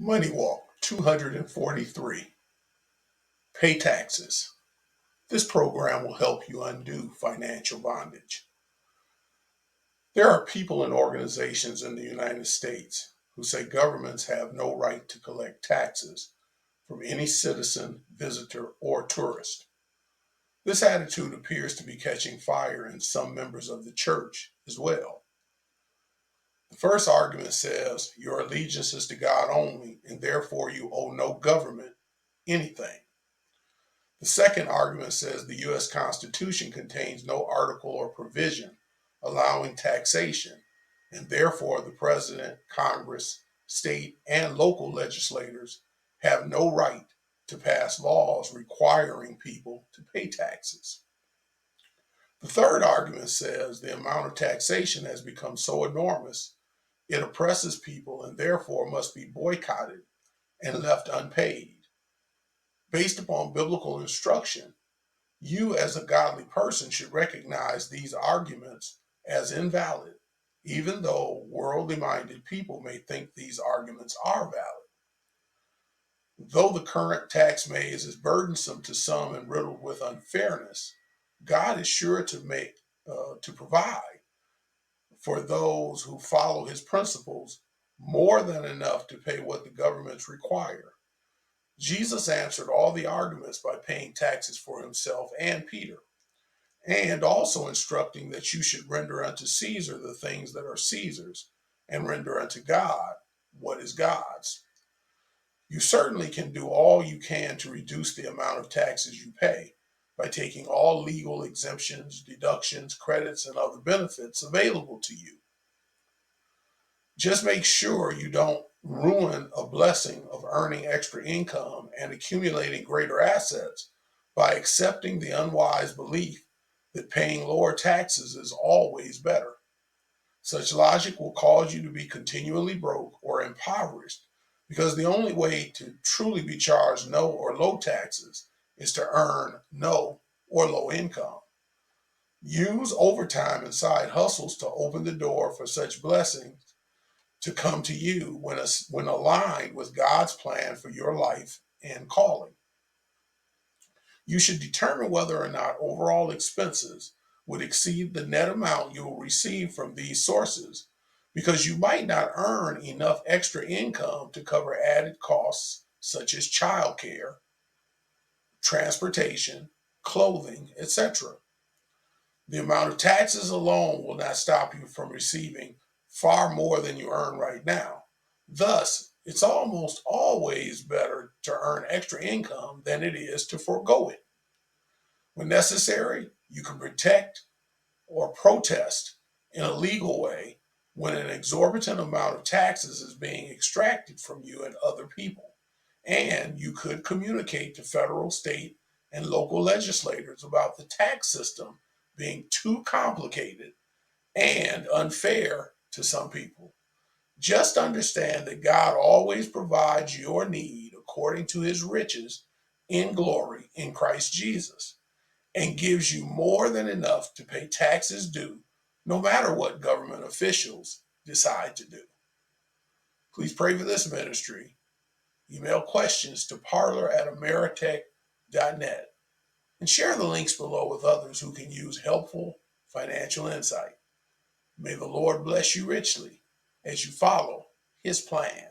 MoneyWalk 243. Pay taxes. This program will help you undo financial bondage. There are people and organizations in the United States who say governments have no right to collect taxes from any citizen, visitor, or tourist. This attitude appears to be catching fire in some members of the church as well. The first argument says your allegiance is to God only, and therefore you owe no government anything. The second argument says the U.S. Constitution contains no article or provision allowing taxation, and therefore the President, Congress, state, and local legislators have no right to pass laws requiring people to pay taxes. The third argument says the amount of taxation has become so enormous it oppresses people and therefore must be boycotted and left unpaid. Based upon biblical instruction, you as a godly person should recognize these arguments as invalid, even though worldly minded people may think these arguments are valid. Though the current tax maze is burdensome to some and riddled with unfairness, God is sure to provide for those who follow his principles more than enough to pay what the governments require. Jesus answered all the arguments by paying taxes for himself and Peter, and also instructing that you should render unto Caesar the things that are Caesar's, and render unto God what is God's. You certainly can do all you can to reduce the amount of taxes you pay by taking all legal exemptions, deductions, credits, and other benefits available to you. Just make sure you don't ruin a blessing of earning extra income and accumulating greater assets by accepting the unwise belief that paying lower taxes is always better. Such logic will cause you to be continually broke or impoverished because the only way to truly be charged no or low taxes is to earn no or low income. Use overtime and side hustles to open the door for such blessings to come to you when aligned with God's plan for your life and calling. You should determine whether or not overall expenses would exceed the net amount you will receive from these sources because you might not earn enough extra income to cover added costs such as childcare, transportation, clothing, etc. The amount of taxes alone will not stop you from receiving far more than you earn right now. Thus, it's almost always better to earn extra income than it is to forego it. When necessary, you can protect or protest in a legal way when an exorbitant amount of taxes is being extracted from you and other people. And you could communicate to federal, state, and local legislators about the tax system being too complicated and unfair to some people. Just understand that God always provides your need according to his riches in glory in Christ Jesus and gives you more than enough to pay taxes due, no matter what government officials decide to do. Please pray for this ministry. Email questions to parlor@ameritech.net and share the links below with others who can use helpful financial insight. May the Lord bless you richly as you follow his plan.